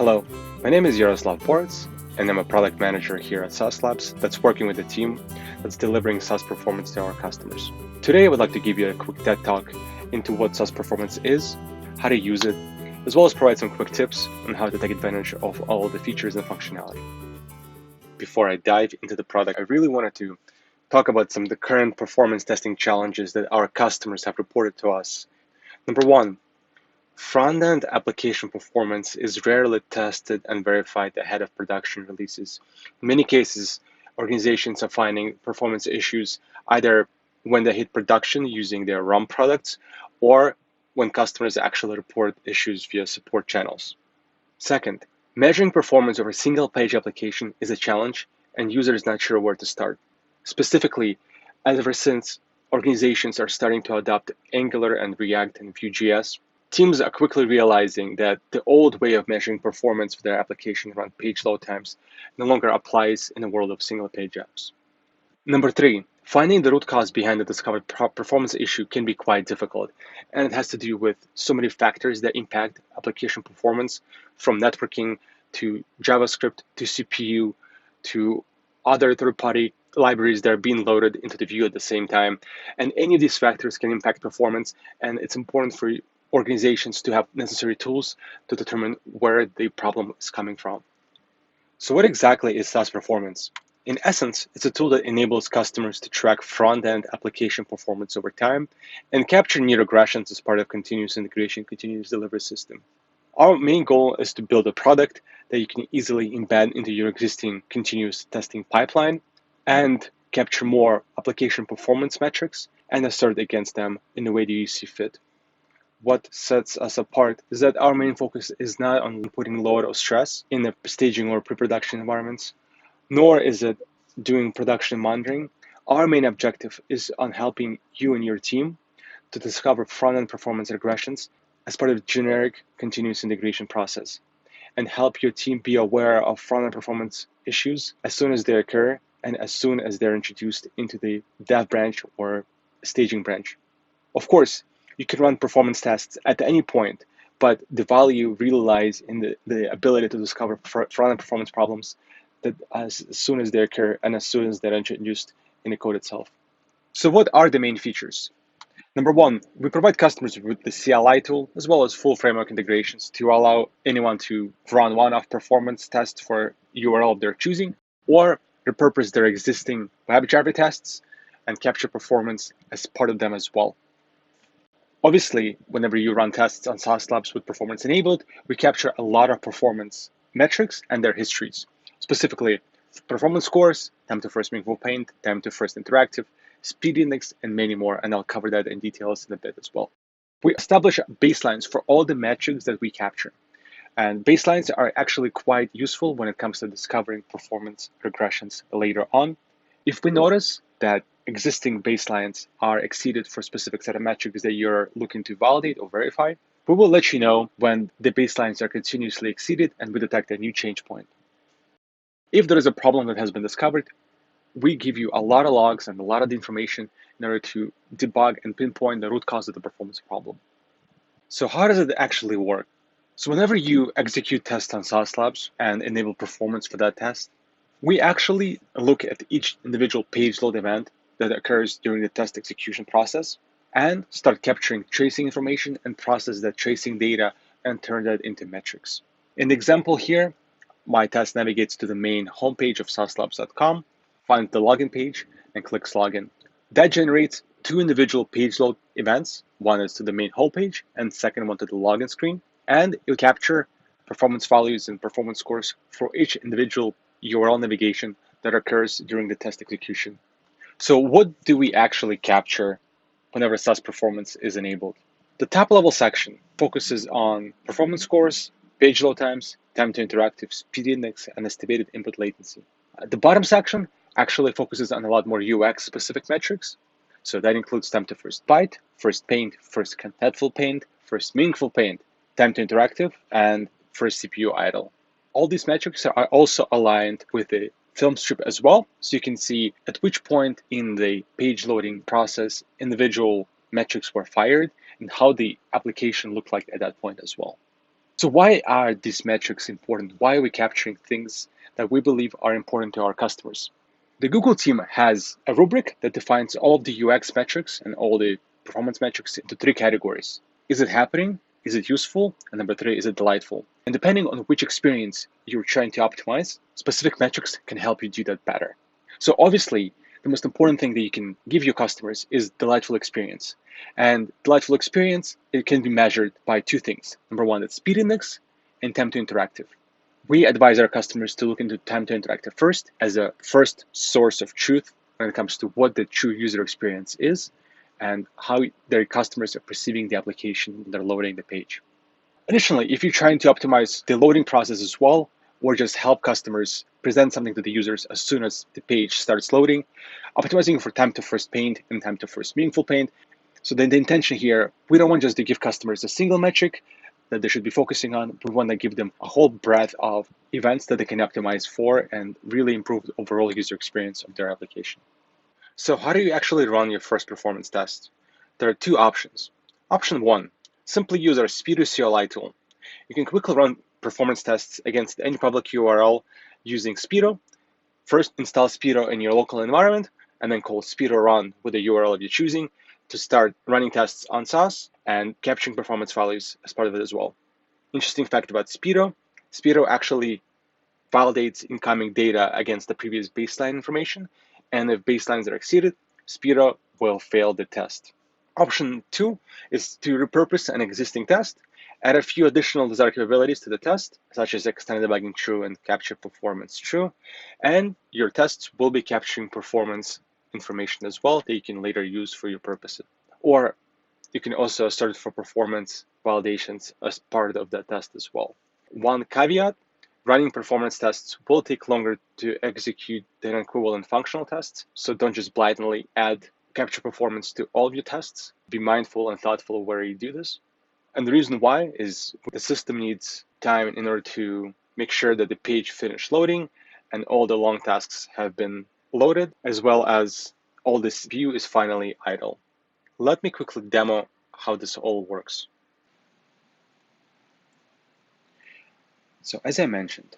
Hello, my name is Yaroslav Boritz, and I'm a product manager here at SaaS Labs that's working with a team that's delivering SaaS performance to our customers. Today, I would like to give you a quick TED talk into what SaaS performance is, how to use it, as well as provide some quick tips on how to take advantage of all the features and functionality. Before I dive into the product, I really wanted to talk about some of the current performance testing challenges that our customers have reported to us. Number one, front-end application performance is rarely tested and verified ahead of production releases. In many cases, organizations are finding performance issues either when they hit production using their RUM products or when customers actually report issues via support channels. Second, measuring performance over a single-page application is a challenge and users not sure where to start. Specifically, ever since organizations are starting to adopt Angular and React and Vue.js, teams are quickly realizing that the old way of measuring performance for their application around page load times no longer applies in the world of single-page apps. Number three, finding the root cause behind the discovered performance issue can be quite difficult, and it has to do with so many factors that impact application performance, from networking to JavaScript to CPU to other third-party libraries that are being loaded into the Vue at the same time. And any of these factors can impact performance, and it's important for organizations to have necessary tools to determine where the problem is coming from. So what exactly is SaaS performance? In essence, it's a tool that enables customers to track front-end application performance over time and capture near regressions as part of continuous integration, continuous delivery system. Our main goal is to build a product that you can easily embed into your existing continuous testing pipeline and capture more application performance metrics and assert against them in the way that you see fit. What sets us apart is that our main focus is not on putting load or stress in the staging or pre-production environments, nor is it doing production monitoring. Our main objective is on helping you and your team to discover front-end performance regressions as part of the generic continuous integration process and help your team be aware of front-end performance issues as soon as they occur and as soon as they're introduced into the dev branch or staging branch. Of course, you can run performance tests at any point, but the value really lies in the ability to discover front-end performance problems that as soon as they occur and as soon as they're introduced in the code itself. So what are the main features? Number one, we provide customers with the CLI tool as well as full framework integrations to allow anyone to run one-off performance tests for URL of their choosing or repurpose their existing WebDriver tests and capture performance as part of them as well. Obviously, whenever you run tests on SaaS Labs with performance enabled, we capture a lot of performance metrics and their histories, specifically performance scores, time to first meaningful paint, time to first interactive, speed index, and many more, and I'll cover that in details in a bit as well. We establish baselines for all the metrics that we capture, and baselines are actually quite useful when it comes to discovering performance regressions later on. If we notice that existing baselines are exceeded for a specific set of metrics that you're looking to validate or verify, we will let you know when the baselines are continuously exceeded and we detect a new change point. If there is a problem that has been discovered, we give you a lot of logs and a lot of the information in order to debug and pinpoint the root cause of the performance problem. So how does it actually work? So whenever you execute tests on SaaS Labs and enable performance for that test, we actually look at each individual page load event that occurs during the test execution process and start capturing tracing information and process that tracing data and turn that into metrics. In the example here, my test navigates to the main homepage of saaslabs.com, finds the login page, and clicks login. That generates two individual page load events. One is to the main homepage and second one to the login screen. And it'll capture performance values and performance scores for each individual URL navigation that occurs during the test execution. So what do we actually capture whenever SaaS performance is enabled? The top level section focuses on performance scores, page load times, time to interactive, speed index, and estimated input latency. The bottom section actually focuses on a lot more UX specific metrics. So that includes time to first byte, first paint, first contentful paint, first meaningful paint, time to interactive, and first CPU idle. All these metrics are also aligned with the film strip as well, so you can see at which point in the page loading process individual metrics were fired and how the application looked like at that point as well. So why are these metrics important? Why are we capturing things that we believe are important to our customers? The Google team has a rubric that defines all of the UX metrics and all the performance metrics into three categories. Is it happening? Is it useful? And number three, is it delightful? And depending on which experience you're trying to optimize, specific metrics can help you do that better. So obviously, the most important thing that you can give your customers is delightful experience. And delightful experience, it can be measured by two things. Number one, it's speed index and time to interactive. We advise our customers to look into time to interactive first as a first source of truth when it comes to what the true user experience is and how their customers are perceiving the application when they're loading the page. Additionally, if you're trying to optimize the loading process as well, or just help customers present something to the users as soon as the page starts loading, optimizing for time to first paint and time to first meaningful paint. So then the intention here, we don't want just to give customers a single metric that they should be focusing on. We want to give them a whole breadth of events that they can optimize for and really improve the overall user experience of their application. So how do you actually run your first performance test? There are two options. Option one, simply use our Speedo CLI tool. You can quickly run performance tests against any public URL using Speedo. First, install Speedo in your local environment, and then call Speedo run with the URL you're choosing to start running tests on SaaS and capturing performance values as part of it as well. Interesting fact about Speedo, Speedo actually validates incoming data against the previous baseline information, and if baselines are exceeded, Speedo will fail the test. Option two is to repurpose an existing test, add a few additional desired capabilities to the test, such as extended debugging true and capture performance true, and your tests will be capturing performance information as well that you can later use for your purposes. Or you can also search for performance validations as part of that test as well. One caveat, running performance tests will take longer to execute than equivalent functional tests, so don't just blindly add capture performance to all of your tests. Be mindful and thoughtful where you do this. And the reason why is the system needs time in order to make sure that the page finished loading and all the long tasks have been loaded, as well as all this view is finally idle. Let me quickly demo how this all works. So as I mentioned,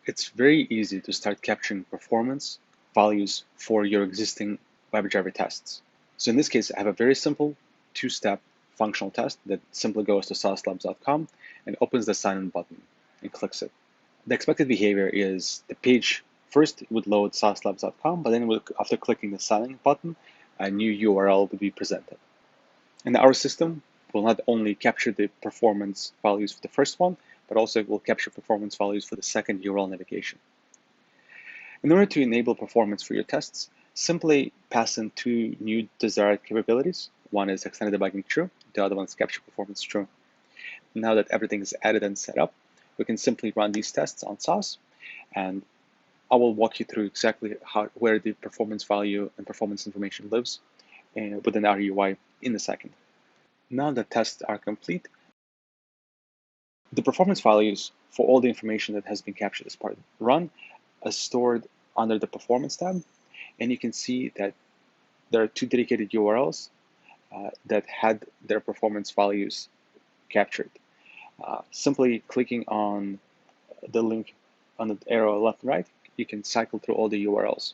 it's very easy to start capturing performance values for your existing WebDriver tests. So in this case, I have a very simple two-step functional test that simply goes to saaslabs.com and opens the sign in button and clicks it. The expected behavior is the page first would load saaslabs.com, but then after clicking the sign in button, a new URL would be presented. And our system will not only capture the performance values for the first one, but also it will capture performance values for the second URL navigation. In order to enable performance for your tests, simply pass in two new desired capabilities. One is extended debugging true, the other one is capture performance true. Now that everything is added and set up, we can simply run these tests on SaaS, and I will walk you through exactly where the performance value and performance information lives within our UI in a second. Now that tests are complete, the performance values for all the information that has been captured as part of the run is stored under the performance tab, and you can see that there are two dedicated URLs that had their performance values captured. Simply clicking on the link on the arrow left and right, you can cycle through all the URLs.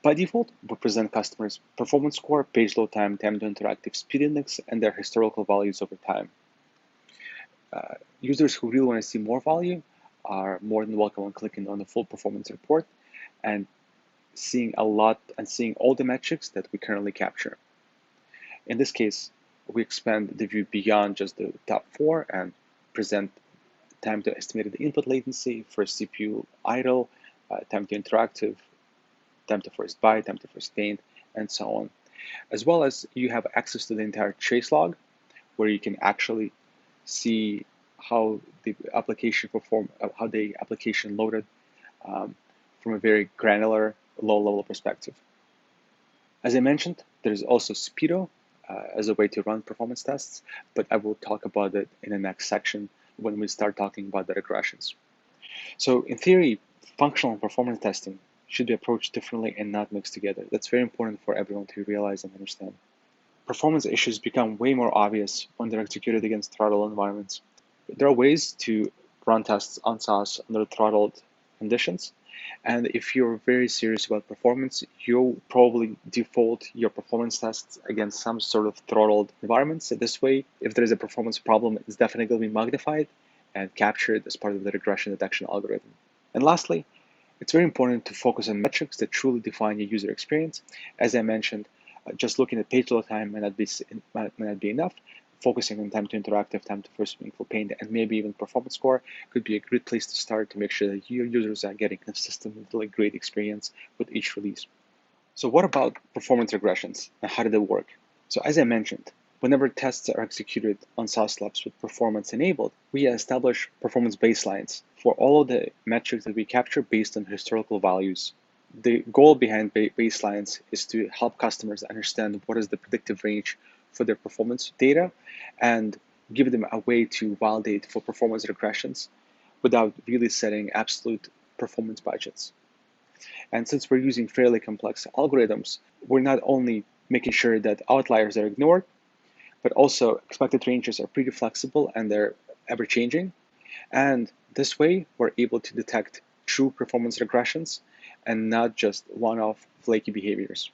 By default, we present customers performance score, page load time, time to interactive, speed index, and their historical values over time. Users who really want to see more value are more than welcome on clicking on the full performance report and seeing all the metrics that we currently capture. In this case, we expand the view beyond just the top four and present time to estimated input latency, first CPU idle, time to interactive, time to first byte, time to first paint, and so on. As well as you have access to the entire trace log, where you can actually see how the application performed, how the application loaded from a very granular, low-level perspective. As I mentioned, there's also Speedo as a way to run performance tests, but I will talk about it in the next section when we start talking about the regressions. So in theory, functional and performance testing should be approached differently and not mixed together. That's very important for everyone to realize and understand. Performance issues become way more obvious when they're executed against throttle environments. There are ways to run tests on SaaS under throttled conditions. And if you're very serious about performance, you'll probably default your performance tests against some sort of throttled environment. So this way, if there is a performance problem, it's definitely going to be magnified and captured as part of the regression detection algorithm. And lastly, it's very important to focus on metrics that truly define your user experience. As I mentioned, just looking at page load time might not be enough. Focusing on time to interactive, time to first meaningful paint, and maybe even performance score could be a great place to start to make sure that your users are getting consistently great experience with each release. So what about performance regressions and how do they work? So as I mentioned, whenever tests are executed on SaaS Labs with performance enabled, we establish performance baselines for all of the metrics that we capture based on historical values. The goal behind baselines is to help customers understand what is the predictive range for their performance data and give them a way to validate for performance regressions without really setting absolute performance budgets. And since we're using fairly complex algorithms, we're not only making sure that outliers are ignored, but also expected ranges are pretty flexible and they're ever changing. And this way, we're able to detect true performance regressions and not just one-off flaky behaviors.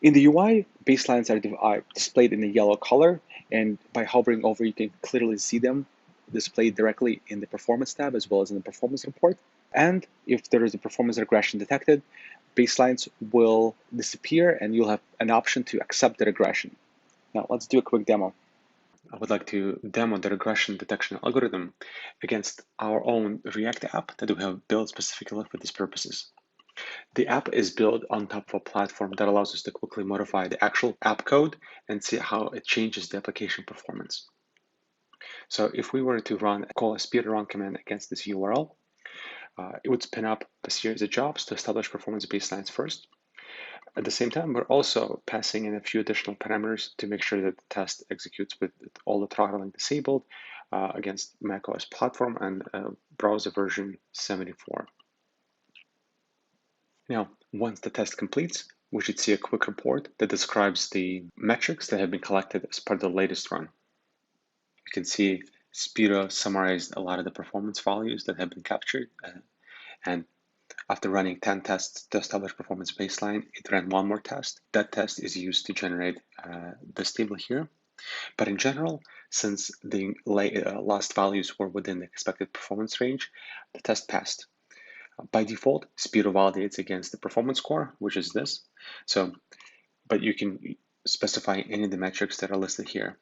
In the UI, baselines are displayed in a yellow color, and by hovering over, you can clearly see them displayed directly in the performance tab as well as in the performance report. And if there is a performance regression detected, baselines will disappear and you'll have an option to accept the regression. Now let's do a quick demo. I would like to demo the regression detection algorithm against our own React app that we have built specifically for these purposes. The app is built on top of a platform that allows us to quickly modify the actual app code and see how it changes the application performance. So if we were to call a speed run command against this URL, it would spin up a series of jobs to establish performance baselines first. At the same time, we're also passing in a few additional parameters to make sure that the test executes with all the throttling disabled against macOS platform and browser version 74. Now, once the test completes, we should see a quick report that describes the metrics that have been collected as part of the latest run. You can see Speedo summarized a lot of the performance values that have been captured. And after running 10 tests to establish performance baseline, it ran one more test. That test is used to generate this table here. But in general, since the last values were within the expected performance range, the test passed. By default, Speedo validates against the performance score, which is this. But you can specify any of the metrics that are listed here.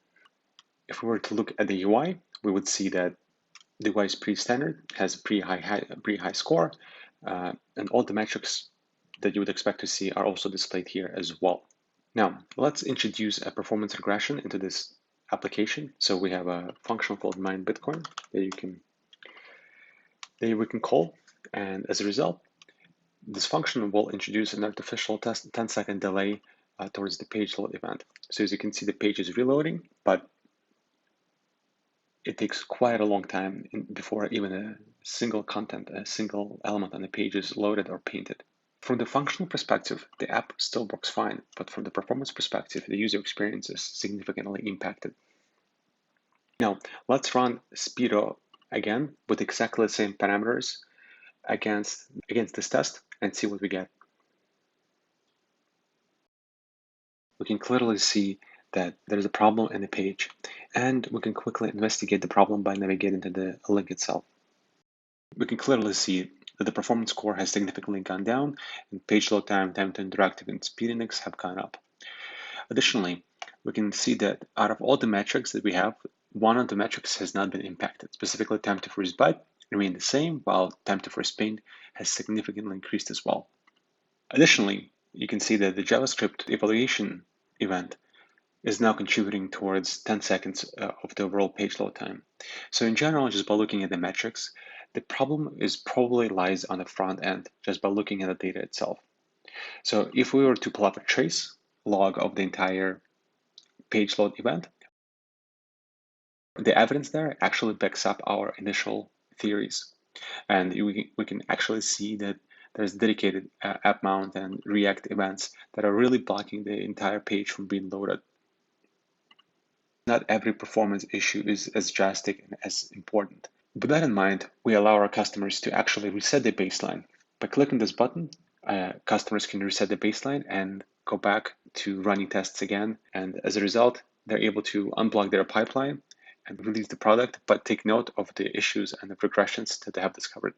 If we were to look at the UI, we would see that the UI is pretty standard, has a pretty high score, and all the metrics that you would expect to see are also displayed here as well. Now, let's introduce a performance regression into this application. So we have a function called mineBitcoin that we can call, and as a result, this function will introduce an artificial 10-second delay towards the page load event. So as you can see, the page is reloading, but it takes quite a long time before even a single element on the page is loaded or painted. From the functional perspective, the app still works fine, but from the performance perspective, the user experience is significantly impacted. Now, let's run Speedo again with exactly the same parameters against this test and see what we get. We can clearly see that there's a problem in the page, and we can quickly investigate the problem by navigating to the link itself. We can clearly see that the performance score has significantly gone down, and page load time, time to interactive, and speed index have gone up. Additionally, we can see that out of all the metrics that we have, one of the metrics has not been impacted. Specifically, time to first byte remained the same, while time to first paint has significantly increased as well. Additionally, you can see that the JavaScript evaluation event is now contributing towards 10 seconds of the overall page load time. So in general, just by looking at the metrics, the problem is probably lies on the front end, just by looking at the data itself. So if we were to pull up a trace log of the entire page load event, the evidence there actually backs up our initial theories. And we can actually see that there's dedicated app mount and React events that are really blocking the entire page from being loaded. Not every performance issue is as drastic and as important. With that in mind, we allow our customers to actually reset the baseline. By clicking this button, customers can reset the baseline and go back to running tests again. And as a result, they're able to unblock their pipeline and release the product, but take note of the issues and the regressions that they have discovered.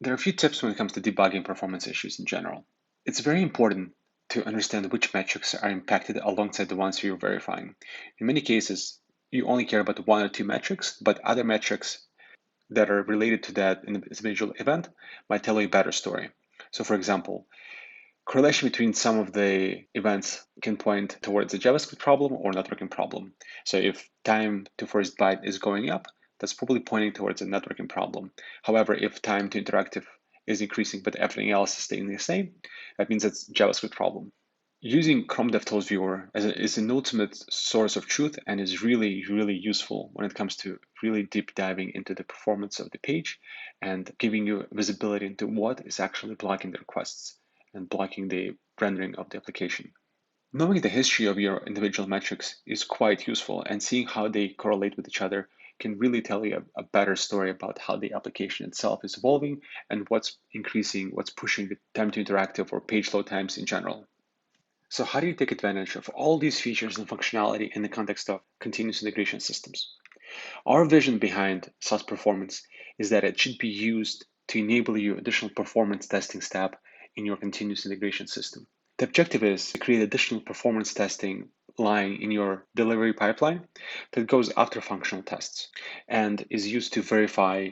There are a few tips when it comes to debugging performance issues in general. It's very important to understand which metrics are impacted alongside the ones you're verifying. In many cases, you only care about one or two metrics, but other metrics that are related to that individual event might tell you a better story. So, for example, correlation between some of the events can point towards a JavaScript problem or networking problem. So if time to first byte is going up, that's probably pointing towards a networking problem. However, if time to interactive is increasing but everything else is staying the same, that means it's a JavaScript problem. Using Chrome DevTools Viewer is an ultimate source of truth and is really, really useful when it comes to really deep diving into the performance of the page and giving you visibility into what is actually blocking the requests and blocking the rendering of the application. Knowing the history of your individual metrics is quite useful, and seeing how they correlate with each other can really tell you a better story about how the application itself is evolving and what's increasing, what's pushing the time to interactive or page load times in general. So how do you take advantage of all these features and functionality in the context of continuous integration systems? Our vision behind SaaS performance is that it should be used to enable you additional performance testing step in your continuous integration system. The objective is to create additional performance testing line in your delivery pipeline that goes after functional tests and is used to verify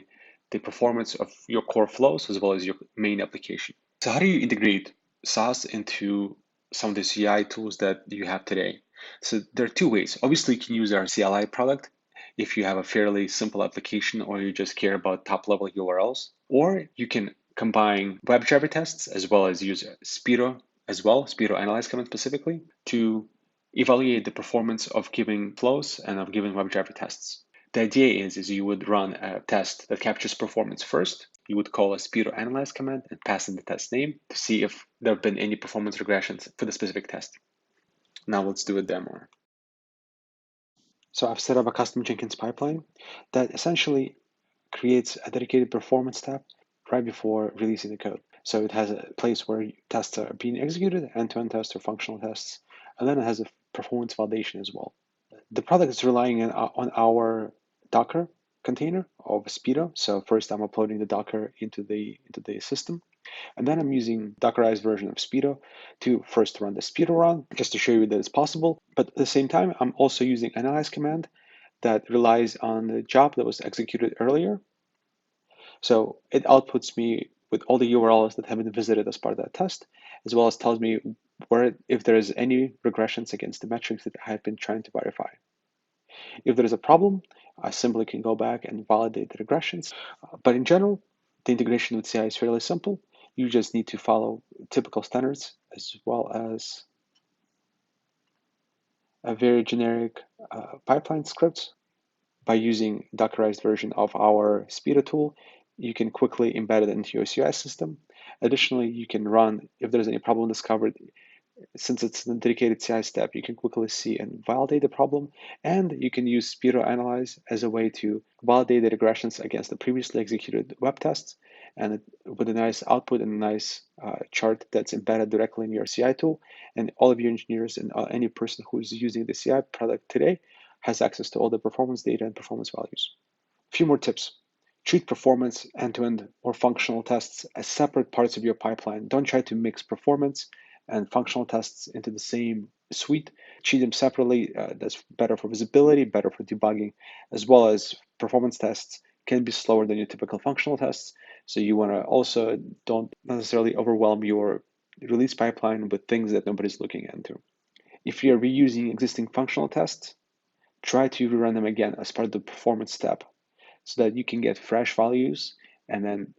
the performance of your core flows as well as your main application. So how do you integrate SaaS into some of the CI tools that you have today? So there are two ways. Obviously, you can use our CLI product if you have a fairly simple application or you just care about top level URLs, or you can combine WebDriver tests as well as use Spiro as well, Spiro Analyze command specifically, to evaluate the performance of given flows and of given WebDriver tests. The idea is you would run a test that captures performance first. You would call a Spiro Analyze command and pass in the test name to see if there have been any performance regressions for the specific test. Now let's do a demo. So I've set up a custom Jenkins pipeline that essentially creates a dedicated performance tab right before releasing the code. So it has a place where tests are being executed, end-to-end tests or functional tests, and then it has a performance validation as well. The product is relying on our Docker container of Spiro. So first I'm uploading the Docker into the system, and then I'm using Dockerized version of Spiro to first run the Spiro run, just to show you that it's possible. But at the same time, I'm also using Analyze command that relies on the job that was executed earlier. So it outputs me with all the URLs that have been visited as part of that test, as well as tells me where if there is any regressions against the metrics that I have been trying to verify. If there is a problem, I simply can go back and validate the regressions. But in general, the integration with CI is fairly simple. You just need to follow typical standards as well as a very generic pipeline script. By using Dockerized version of our Spiro tool, you can quickly embed it into your CI system. Additionally, you can run, if there's any problem discovered, since it's a dedicated CI step, you can quickly see and validate the problem, and you can use Spiro Analyze as a way to validate the regressions against the previously executed web tests, and with a nice output and a nice chart that's embedded directly in your CI tool. And all of your engineers and any person who is using the CI product today has access to all the performance data and performance values. A few more tips. Treat performance, end-to-end, or functional tests as separate parts of your pipeline. Don't try to mix performance and functional tests into the same suite. Treat them separately. That's better for visibility, better for debugging, as well as performance tests can be slower than your typical functional tests. So you want to also don't necessarily overwhelm your release pipeline with things that nobody's looking into. If you're reusing existing functional tests, try to rerun them again as part of the performance step so that you can get fresh values, and then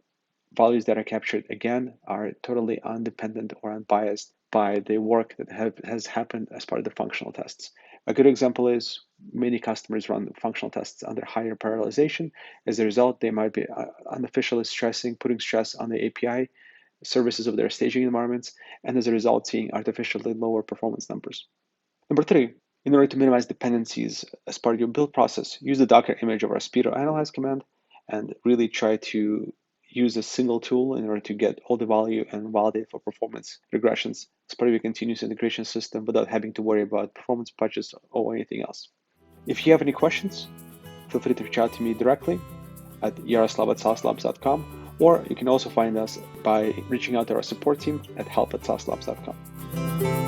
values that are captured again are totally independent or unbiased by the work that has happened as part of the functional tests. A good example is many customers run functional tests under higher parallelization. As a result, they might be unofficially putting stress on the API services of their staging environments, and as a result, seeing artificially lower performance numbers. Number three, In order to minimize dependencies as part of your build process, use the Docker image of our speedo analyze command and really try to use a single tool in order to get all the value and validate for performance regressions as part of your continuous integration system without having to worry about performance patches or anything else. If you have any questions, feel free to reach out to me directly at yaroslav@saucelabs.com, or you can also find us by reaching out to our support team at help@saucelabs.com.